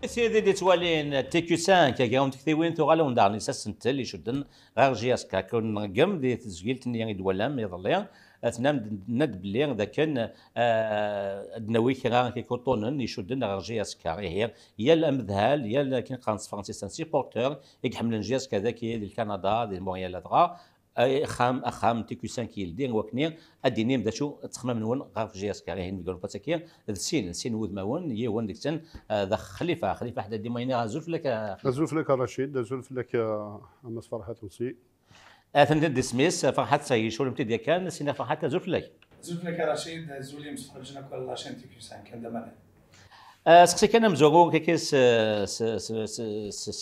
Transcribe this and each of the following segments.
سيدي دي توالين تي كيو 5 كاون تكتيوين تو غالون دارني سنتل اللي شدن غير جياسكا كون نقم دي تسجيل تني دوالام يضليا اثنام ند بلي ذا كان دناوي كي كيكوطونن يشدن غير جياسكا هي الامذهال هي كاين قانص فرنسيس سيبورتور يحمل جياسكا ذاك ديال كندا ديال مونريال ادغا اخام تي كيو 5 كيلدين وكني اديني بدا شو تخمم نون غير في جياسكا هي نقول باتاكي السين ود ماون هي هو ديك تن ذا خليفه حدا ديما ينازل لك رشيد زولف لك امس فرحه تونسي اثن ديسميس فرحات ساي شو المتدي كان سينا فرحات زولف لك رشيد زولي مستخرجنا كل لاشين تي كيو 5 كان دابا سقسي كان مزوغو كيكيس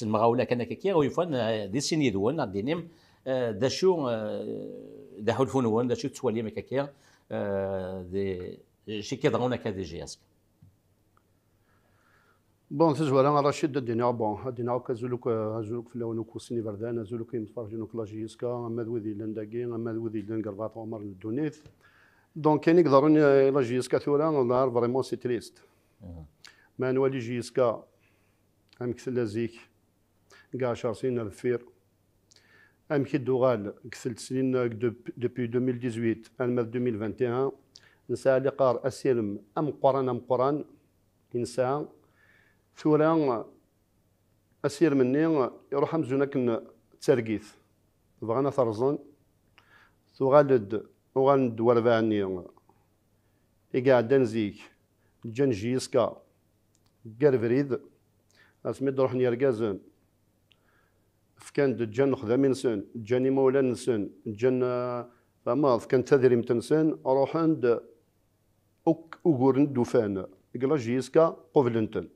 المغاوله كان كيكي ويفون دي سيني دون دينيم دا شو دا حلفون دا شو تسوالي مكاكيا دي شي كيضغونا كادي جياسك بون تزوالا رشيد الدنيا بون الدنيا كازولوك في اللون كوسيني بردان زولوك يمتفرجونك لا جيسكا اما ذوذي لنداكي اما ذوذي لنقرباط عمر الدونيث دونك كاين يقدرون لا جيسكا ثورا نهار فريمون سي تريست ما نولي جيسكا ام كسل زيك كاع 10 سنين الفير ام كي دوغال كسلت سنين دوبي 2018 ان 2021 نسى لقار اسيلم ام قران انسان ثورا اسير مني يروح مزونك تسرقيث بغانا ثرزن ثوغالد وغاند ورباني يقعد دنزيك جن جيسكا قرفريد اسمي روح نيركازن فكان جن خدامين سن جاني مولان سن جن فما فكان تذريم تنسن اروح عند اوغورن دوفان يقلا جيسكا قبلنتن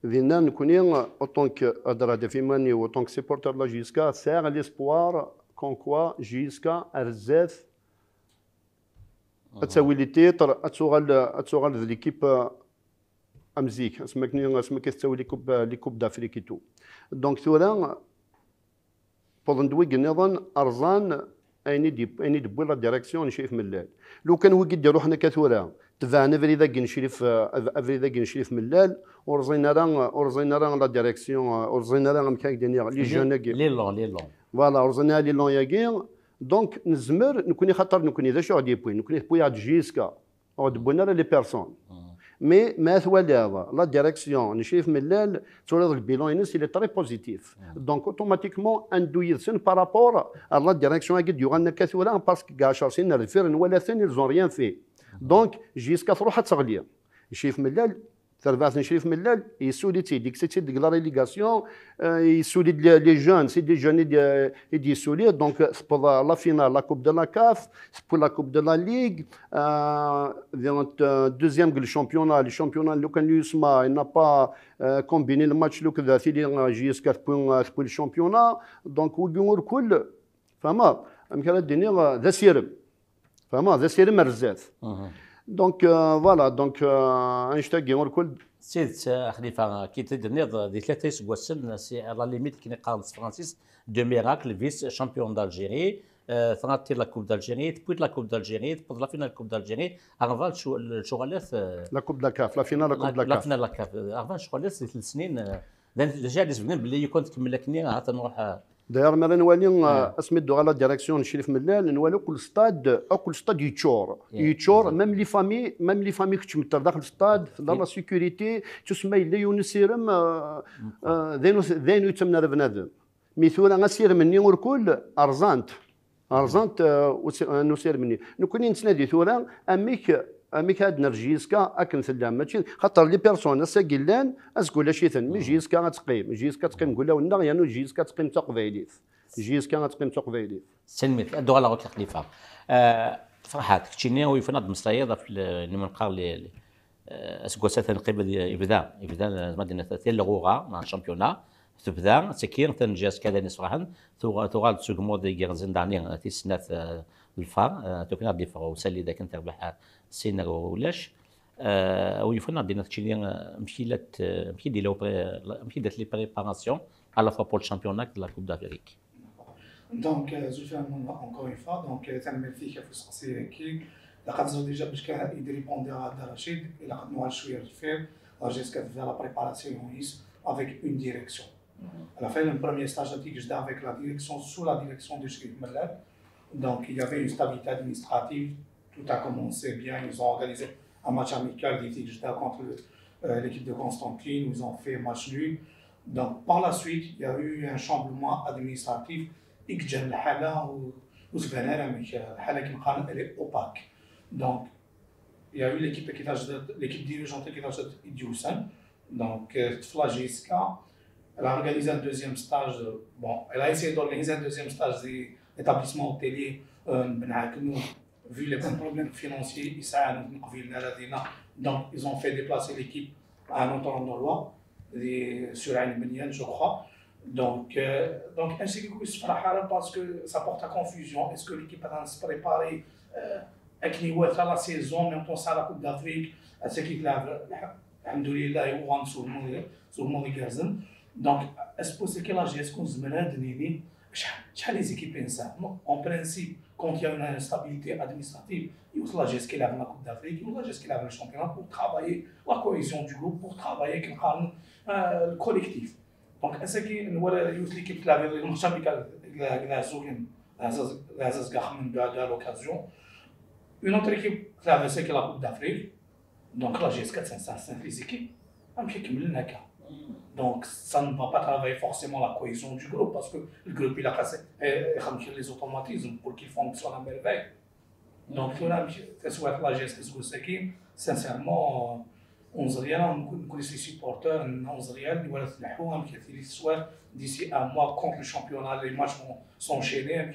ذينا نكوني اوطونك ادرا في ماني اوطونك سيبورتر لا جيسكا ساغ ليسبوار كون كوا جيسكا ارزاث تساوي لي تيتر اتسوغال ذ ليكيب امزيك اسمك تساوي لي كوب دافريكيتو دونك ثورا بوندوي نظن ارزان ايني دبوي لا ديريكسيون شايف ملال لو كان وكي ديرو حنا كثورا تبعنا فريدا كنشريف فريدا كنشريف ملال ورزينا راه لا ديريكسيون ورزينا راه مكان دينيا لي جون لي لون فوالا ورزينا لي لون ياكي دونك نزمر نكوني خاطر نكوني ذا شو غادي بوي نكوني بوي اد جيسكا او دبونا لي بيرسون مي ما ثوالا لا ديريكسيون نشريف ملال تولد البيلون ينس اللي تري بوزيتيف دونك اوتوماتيكمون اندو يرسن بارابور لا ديريكسيون قد يغنى كثورا باسكو كاع 10 سنين الفيرن ولا ثاني زون ريان في دونك جيسكا تروح تغلي يشريف ملال ثرباث نشريف ملال يسولي ديك سيتي ديك لا ريليغاسيون يسولي لي جون سي دي جون يدي يسولي دونك سبور لا فينال لا كوب دو لا كاف سبور لا كوب دو لا ليغ دوزيام لو شامبيونا لو كان يسمى نا با كومبيني الماتش لو كذا ثيلي جيسكا تبون الشامبيونا دونك وجمهور كل فما امكان الدنيا ذا سيرم فما ذا سيرم مرزات دونك فوالا دونك انشتاق الكل سيد خليفه كي تدنيض دي ثلاثه سكواسن سي لا ليميت كي قارنس فرانسيس دو ميراكل فيس شامبيون دالجيري ثناتي لا كوب دالجيري تبويت لا كوب دالجيري تبويت لا فينال كوب دالجيري ارفال الشغلات لا كوب دا كاف لا فينال كوب دا كاف لا فينال لا كاف ارفال الشغلات 3 سنين ديجا لي سبنين بلي كنت تكمل كني عاد نروح داير مالا نوالي اسميتو على ديريكسيون نشري في ملال نوالي كل ستاد يتشور ميم لي فامي كتمتر داخل الستاد لا سيكوريتي تسمى لي يونسيرم ذينو يتمنى بنادم ميثورا غسير مني وركل ارزانت نسير مني نكوني نتنادي ثورا اميك هاد نرجيسكا اكن ثلام ماشي خاطر لي بيرسون ساكيلان اسكول شي ثن جيسكا تقيم نقول له نغ يعني جيسكا تقيم تقبيليت جيسكا تقيم تقبيليت سلميت ادو على روك خليفه فرحات كتشيني ويفناد مصايده في المنقار اللي اسكوسات قبل يبدا مدينه تيل لغوغا مع الشامبيونا تبدا سكير تنجاز كذا نصراحا ثوغال تسوق دي غيرزن داني تيسنات الفار توكنا دي فار وسالي ذاك انت ربح سينر ولاش ويفنا دينا تشيني مشي دات لي بريباراسيون على فوا بول الشامبيونات دو لا كوب دافريك دونك زوج اونكور اون فوا دونك تعمل فيك في الشخصيه كي لقد زو ديجا باش كان يدير ريبوندي على رشيد الى قد نوال شويه الفير la GSK faisait la préparation avec une direction. Elle a fait un premier stage avec la direction, sous la direction de Chérif Mellal. Donc il y avait une stabilité administrative, tout a commencé bien, ils ont organisé un match amical contre l'équipe de Constantine, ils ont fait un match nul. Donc par la suite, il y a eu un chamboulement administratif, elle est opaque. Donc il y a eu l'équipe dirigeante qui a été donc la GSK. Elle a organisé un deuxième stage. Bon, elle a essayé d'organiser un deuxième stage d'établissement hôtelier. Vu les problèmes financiers, donc ils ont fait déplacer l'équipe à un autre endroit, sur Ain Benian, je crois. Donc ainsi que parce que ça porte à confusion. Est-ce que l'équipe va se préparer avec la saison, même pour ça la Coupe d'Afrique, à ce qu'il a, alhamdoulilah, et on sur le monde Gazen. Donc, est-ce que la GSK les équipes en principe, quand il y a une instabilité administrative, il y a la GSK la Coupe d'Afrique, il y a la GSK le championnat pour travailler la cohésion du groupe, pour travailler avec le collectif. Donc, est-ce que l'équipe qui avait le match amical à l'occasion, une autre équipe qui avait la Coupe d'Afrique, donc la GSK c'est les équipes, donc ça ne va pas travailler forcément la cohésion du groupe parce que le groupe il a cassé les automatismes pour qu'ils fonctionnent à merveille. Donc la GSK sincèrement on connaît les supporters, d'ici un mois contre le championnat, les matchs vont s'enchaîner,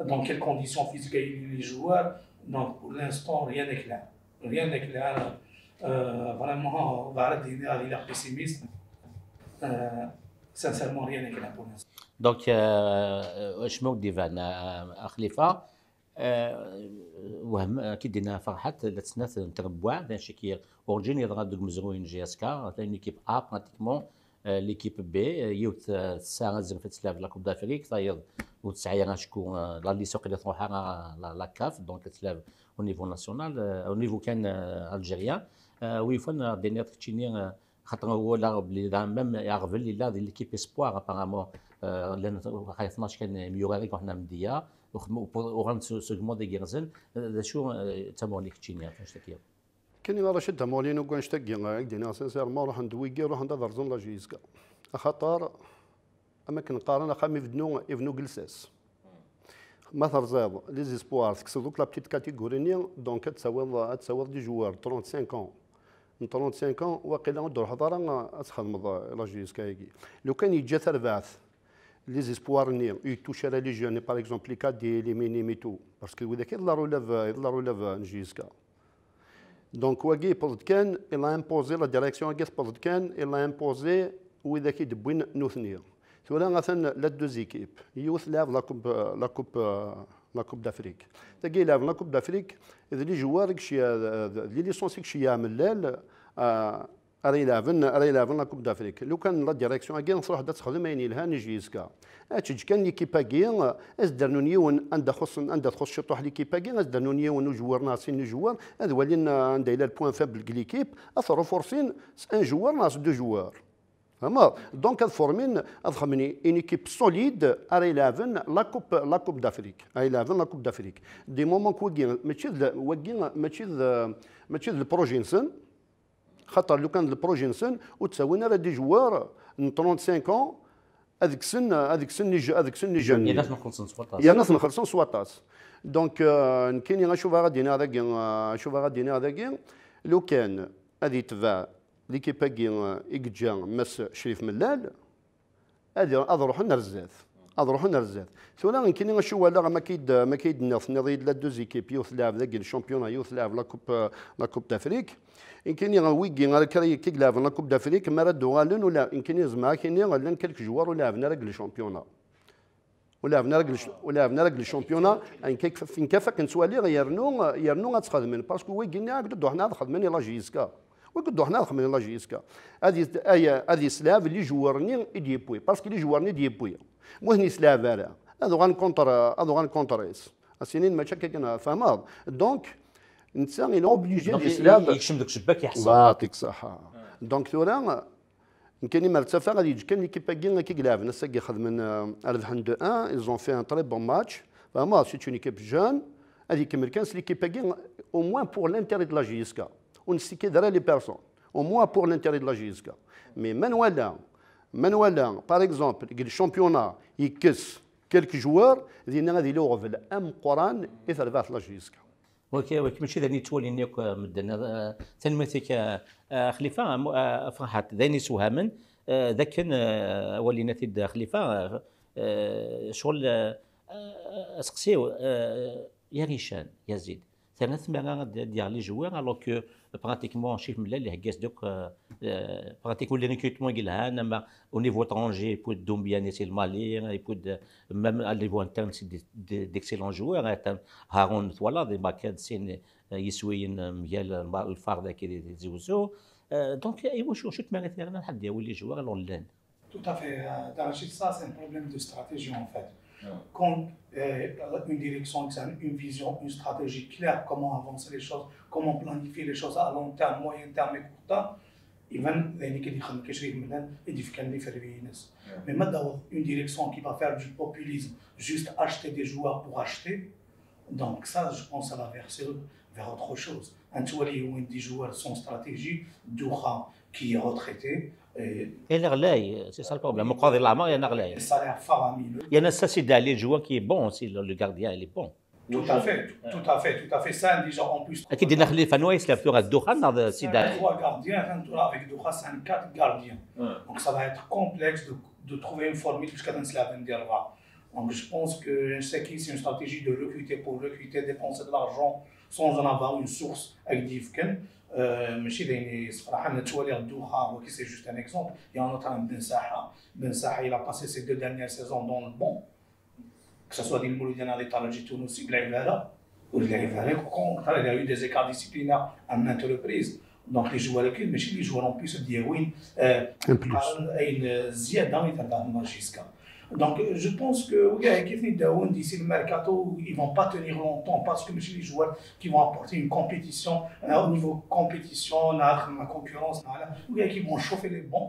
dans quelles conditions physiques les joueurs. Donc pour l'instant rien n'est clair. Rien n'est clair. Vraiment on va arrêter l'air pessimiste. Sincèrement rien n'est clair pour l'instant. Donc واش مودي خليفه وهم كيدينا فرحات لتسنات نتربع داك الشيء كي اورجيني غادوك مزروين GSK ليكيب ا براتيكمون ليكيب بي يوت الساعه زرفت سلاف لا كوب دافريك طاير وتسعيا غاشكو لا لي سوق اللي تروحها لا كاف دونك تسلاف او نيفو ناسيونال او نيفو كان الجيريان ويفن دينير تشيني خاطر هو لا بلي ميم يعرف اللي لا ديال ليكيب اسبوار ابارامون لان 12 كان ميوراريك وحنا مديه وغنت سوغمون دي غيرزن شو تمون ليك تشينيا فاش تكيا كاين راه شد مولينو كون شتاكي دينا سانسيرمون راح ندويكي روح ندار زون لا جيسكا خاطر اما كنقارن خامي فدنو جلساس ما ترزاض لي زيسبوار تكسر دوك لا بتيت كاتيغوري دونك تساوي دي جوار 35 ans من 35 ans واقيلا ندور حضاره تخدم لا جيسكا لو كان يجي ثرباث les espoirs ils touchent à la légion par exemple les cas des mini-métaux parce que vous avez la relève jusqu'à donc Wagi Podkan il a imposé la direction Wagi Podkan il a imposé où il a qui de bien nous tenir voilà مثلا les deux équipes ils lèvent la coupe d'Afrique تجي lèvent la coupe d'Afrique les joueurs qui les licences qui يعمل أري لافن لا كوب دافريك لو كان لا ديريكسيون أكين نصرح دا تخدم يعني لها نجيسكا أتش كان ليكيبا كين أزدرنو نيون عند تخص شطوح ليكيبا كين أزدرنو نيون جوار ناصين جوار هذا ولين عند إلى البوان فابل ليكيب أثروا فورسين ان جوار ناس دو جوار فهمت دونك هاد فورمين أضخمني إن إيكيب سوليد أري لافن لا كوب دافريك أري لافن لا كوب دافريك دي مومون كوكين ماشي البروجي نسن خاطر لو كان البروجي نسن وتساوينا راه دي جوار من 35 ans هذيك السن جاني يا ناس نخلصوا سواطاس يا ناس نخلصوا سواطاس دونك كاين نشوفها غادينا هذاك لو كان هذه تبع ليكيبا كي يجا مس شريف ملال هذه اضروح نرزات ثولا كاين نشوف لا ما كيد الناس نضيد لا دوز ايكيب يوث لاعب ذاك الشامبيون يوث لاعب لا كوب دافريك إن كاين ويكي غير كي لاعب لا كوب دافريك ما ردو غالن ولا إن كاين زعما كاين غالن كالك جوار ولعبنا راك الشامبيون ولعبنا راك الشامبيون ان كيك فين كافا كنسوالي يرنو غتخدمين باسكو ويكي قدو حنا خدمين لا جيسكا وقدو حنا خدمين لا جيسكا هذه سلاف اللي جوارني ديبوي باسكو اللي جوارني ديبوي مهني سلاف هذا غنكونتريس السنين ما كان فهمت دونك انت الى اوبليجي يكشم دوك الشباك يحصل يعطيك الصحه دونك ثورا كاين مرتفع غادي يجي كان ليكيب كي كيلعب الناس كي خدمن ربحن 2-1 ils ont fait un très bon match vraiment c'est une équipe jeune هذيك كان ليكيب كي au moins pour l'intérêt de la JSK ونسي كيدرا لي بيرسون au moins pour l'intérêt de la JSK mais من ولا par exemple الشامبيونا يكس quelques joueurs دينا غادي يلوغ في الام قران يثربات لا JSK اوكي ماشي ذاني تولي نيك مدنا تنمتك خليفه فرحات ذاني سوهامن ذاك كان ولينا تيد خليفه شغل اسقسيو يا ريشان يا زيد ثلاث مرات ديال لي جوار الوغ كو براتيكمون شيف ملا اللي هكاس دوك براتيكمون لي ريكروتمون قالها انما او نيفو ترونجي يبود دوم بيان سي المالي يبود ميم على نيفو انترن سي ديكسيلون جوار هارون فوالا دي باكاد سين يسوين ميال الفار ذاك يزوزو دونك ايوا شو تمارس لنا لحد يولي جوار اونلاين Tout à fait. Darachid, ça, c'est un problème de stratégie en fait. Quand une direction, une vision, une stratégie claire, comment avancer les choses, comment planifier les choses à long terme, moyen terme et court terme, ils vont mais maintenant, une direction qui va faire du populisme, juste acheter des joueurs pour acheter, donc ça, je pense à la verser vers autre chose. Un Touali ou des joueurs sans stratégie, Doura qui est retraité. Et l'Arlay, c'est ça le problème. Mon il y a un Arlay. Le salaire faramineux. Il y a un ça d'aller joueur qui est bon aussi, le gardien il est bon. Tout à fait. Ça déjà en plus. أكيد نخلي فنوي يسلف تورا الدخان هذا سيدا. 3 gardiens, avec Doha c'est un 4 gardiens. Donc ça va être complexe de trouver une formule puisqu'à dans cela vendra. Donc je pense que c'est une stratégie de recruter pour recruter, dépenser de l'argent sans en avoir une source active. ماشي دايني صراحه نتوالي الدوحه ولكن سي جوست ان اكزومبل يا نوتان بن ساحه il a passé ses 2 dernières saisons dans le bon que ce soit ديال المولود ديالنا اللي طالع جي تونسي بلعبها واللعبها كون il y a eu des écarts disciplinaires à maintes reprises donc les joueurs اللي ماشي les joueurs en plus ديالوين اي زياده يتبع ماجيسكا. Donc je pense que d'ici le mercato, ils ne vont pas tenir longtemps parce que les joueurs qui vont apporter une compétition, au niveau compétition, la concurrence, qui vont chauffer les bons,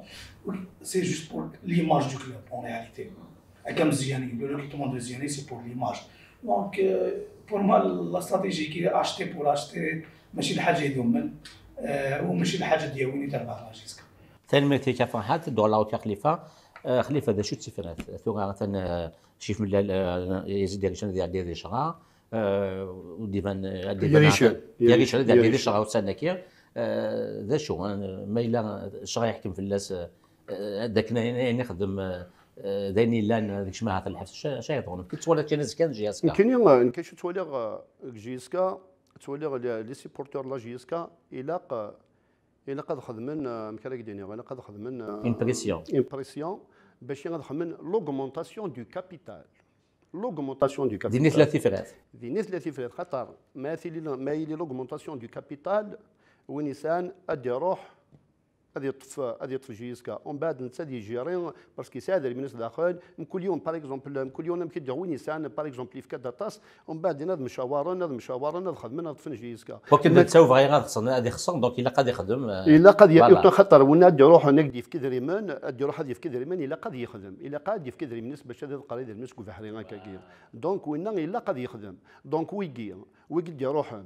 c'est juste pour l'image du club en réalité. Comme Ziani, le recrutement de Ziani, c'est pour l'image. Donc pour moi, la stratégie qui est acheter pour acheter, ماشي الحاجة يدومن وماشي الحاجة ديالوين يتبع لاجيسكا. ثاني فرحات دولار خليفة خليفه هذا شو السفرات ثم مثلا شيف من يزيد يريشان ديال شغا وديفان يريشان ديال شغا وسناكير ذا شو ما الا شغا يحكم في الناس ذاك نخدم ذاني لان هذيك شماها في الحبس شا يظن كنت تولى كناس كان جياسكا كاين شو تولى جياسكا تولى لي سيبورتور لا جياسكا إلا قد خدمن مكان كديني إلا قد خدمن إمبرسيون باش يخدمن لوغمونطاسيون دو كابيتال لوغمونطاسيون دو كابيتال دي ثلاث فرات دي ثلاث فرات خاطر ما يلي لوغمونطاسيون دو كابيتال وين انسان ادي يروح هذه يطفى جيسكا ومن بعد نتا دي جيرين باسكو يساعد الناس داخل كل يوم باغ اكزومبل كل يوم كيدير وين يسان باغ اكزومبل في كذا طاس ومن بعد ناض مشاورنا خدمنا طفن جيسكا ولكن نتساو فغي غادي هذه خصك دونك الا قد يخدم الا قد يخدم خاطر وين ادي يروح نقدي في كدريمان ادي يروح هذه في كدريمان الا قد يخدم الا قاد في كدريمان الناس باش هذا القريد المسك في حريقه كاكير دونك وين الا قد يخدم دونك ويجي يروح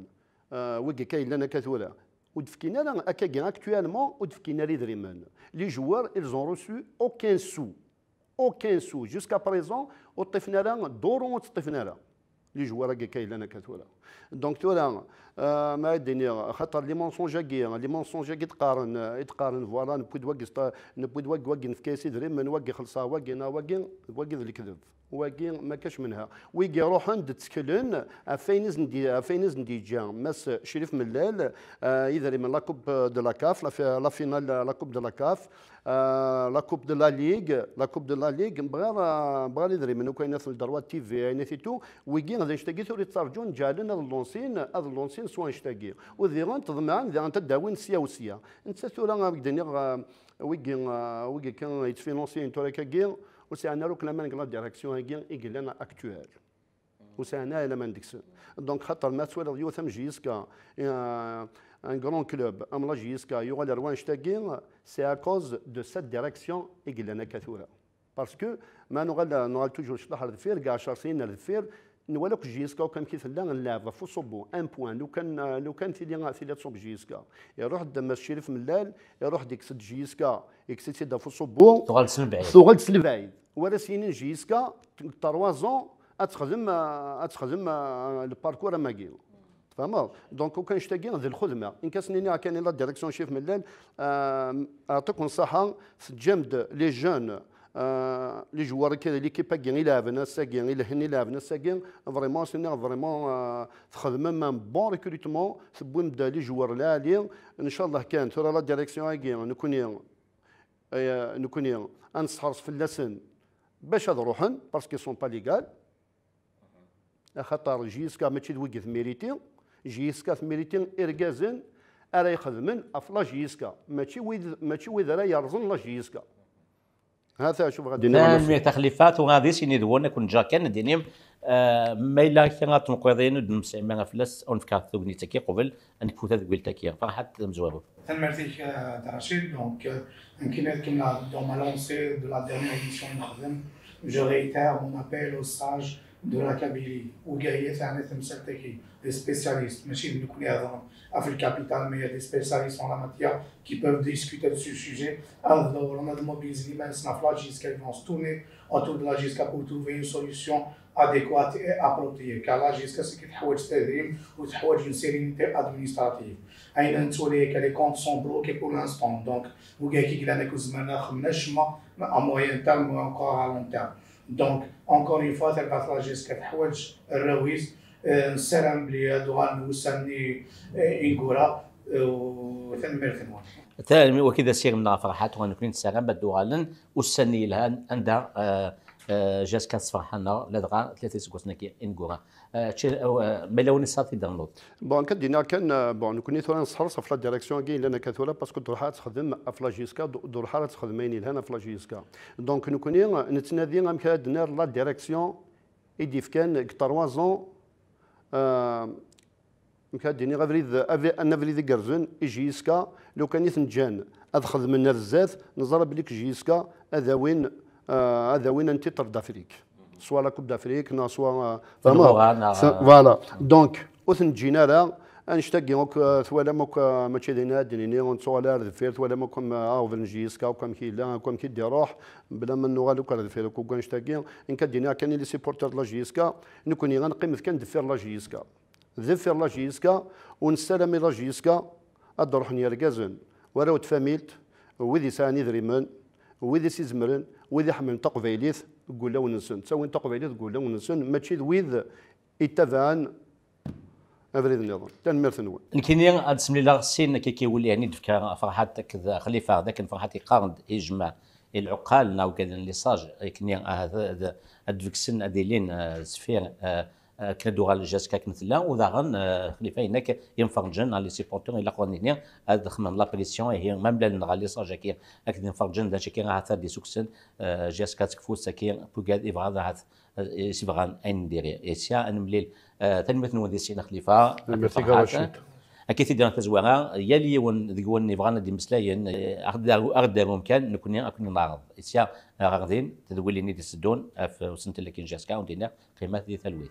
ويجي كاين لنا كثوره ودفكينا لنا اكاكي اكtuellement ودفكينا لي دريمان لي جوار ils ont reçu aucun sou jusqu'à présent وطفنا لنا دورو وطفنا لنا لي جوار كاين لنا كثوره دونك تولا ما الدنيا خاطر لي مونسونجا يتقارن فوالا نبود وقي في كاسي دريم وقي خلصها وقي الكذب وقي ما كاش منها ويجي يروح عند تسكلن فاينز ندي جا مس شريف ملال يدري من لا كوب دو لا كاف لا فينال لا كوب دو لا كاف لا كوب دو لا ليغ بغا يدري منو كاين في الدروات تي في نيتو ويجي غادي يشتاقي ثوري ترجون جالنا هذا اللونسين سوا نشتاقي وذيغان تضمعن ذيغان تداوين سيا انت ثورا بدنا ويجي كان يتفينونسي انتو كاكي وسعنا لو كلام نقلا ديريكسيون هاكي يقلنا اكتوال وسعنا الى ما ندكس دونك خاطر ما تولى ديو ثم جيسكا un grand club comme la JSK يغال روان شتاقين c'est à cause de cette direction إقلنا كثورة parce que ما نغال توجور شطح الدفير كاع 10 سنين الدفير نولك جيسكا وكان كيف لا نلعب فو صوبو ان بوان لو كان تيلي تصوب جيسكا يروح دم الشريف ملال يروح ديك سد جيسكا يكسيتي دا فو صوبو تغال سلبعيد سلبعيد ولا سنين جيسكا 3 زون اتخدم الباركور ماكيل فهمت دونك وكان شتاقي ذي الخدمه ان كاسنيني كان لا ديريكسيون شيف ملال اعطيك نصيحه سجمد لي جون لي جوار كذا ليكيب كاين يلعبنا ساكين الى هني لعبنا ساكين فريمون سينا فريمون تخدم من بون ريكروتمون تبوي نبدا لي جوار العاليين ان شاء الله كان ترى لا ديريكسيون كاين نكوني انصحرص في اللسن باش هاد روحن باسكو سون با ليغال خاطر جيسكا ماشي دويكي ميريتي جيسكا ميريتي اركازن راه يخدمن افلا جيسكا ماشي ويد راه يرزن لا جيسكا هذا شوف غادي نعم تخليفات وغادي سيني دونا كون جا كان دينيم ما الا كان تنقضين ودمسع ما فلاس اون فكات ثوبني تكي قبل انك فوت هذا قلت تكي فرحت مزوابو تنمرتيك رشيد دونك يمكن كنا دون ما لونسي دو لا ديرنيير ايديسيون نخدم جو ريتير مون ابيل او ساج de la Kabylie où il y a des spécialistes, mais chez nous dans la capitale, mais il y a des spécialistes en la matière qui peuvent discuter de ce sujet. Alors, on a mobilisé l'immense nafla jusqu'à ils vont se tourner autour de la JSK pour trouver une solution adéquate et appropriée. Car la JSK c'est qu'il faut une sérénité administrative. Aïna Ntoulé que les comptes sont bloqués pour l'instant. Donc, vous voyez qu'il y a des à moyen terme ou encore à long terme. Donc, encore une fois, تلقى في لاجيسكا تحوج الرويز نسلم بلي دوغان وسني إنكورا وثنمر ثنوان. ثاني وكذا سير من فرحات وغنكون نسلم بدوغالن والسني لها عندها جاسكا صفرحنا لدغا 3 سكوتنا كي إنكورا. ملوني صافي داونلود. بون كدينا كان بون نكوني ثورا نصحرص في لا ديريكسيون كاين لنا كثوره باسكو دروحها تخدم في لاجيسكا دروحها تخدمين لهنا في لاجيسكا دونك نكوني نتنادي غنكادنا لا ديريكسيون يديف كان 3 زون مكاديني غافريد انا فريد كرزن جيسكا لو كان يثنجان هاد خدمنا بزاف نزرب لك جيسكا هذا وين انت ترد افريك سوا لا كوب دافريك سوا فوالا دونك وثن جينا لا نشتاقي موك ثوالا موك ماشي دينا ديني ونصولا رفير ثوالا موكم اوفن جيسكا وكم كي لا وكم كي دي روح بلا ما نوغالو كار رفير كون نشتاقي ان كدينا كان لي سيبورتر لا جيسكا نكوني غنقيم كان دفير لا جيسكا ذفير لا جيسكا ونستلم لا جيسكا ادروح نيركازن وراو تفاميلت وذي ساني دريمن وذي سيزمرن وذي حمل تقبيليث تقول له ونسن تسوي تقبيليث تقول له ونسن ماشي وذ اتفان افريد النظام تنمرت نول الكينيا ادسملي لا سين كي ولي يعني دفكا فرحات كذا خليفه ذاك فرحات يقارن يجمع العقال ناو كذا اللي صاج كينيا هذا الدفكسن اديلين سفير كندو على جاسكا كنتلا وذاغن خليفه هناك ينفرجن على لي سيبورتور الى قوانين هذا خمن لا بريسيون هي ميم لا غالي صاجا كي اكد ينفرجن داك كي غاثا دي سوكسن جاسكا تكفو ساكي بوغاد افغاد هات سيفغان ان ديري اسيا ان مليل تنمت نودي سينا خليفه اكيد تدير تزوارا يلي ون يبغانا دي مسلاين اغدا ممكن نكون نعرض اسيا غاردين تدولي ني تسدون في وسنت لكن جاسكا وندينا قيمات دي ثلويث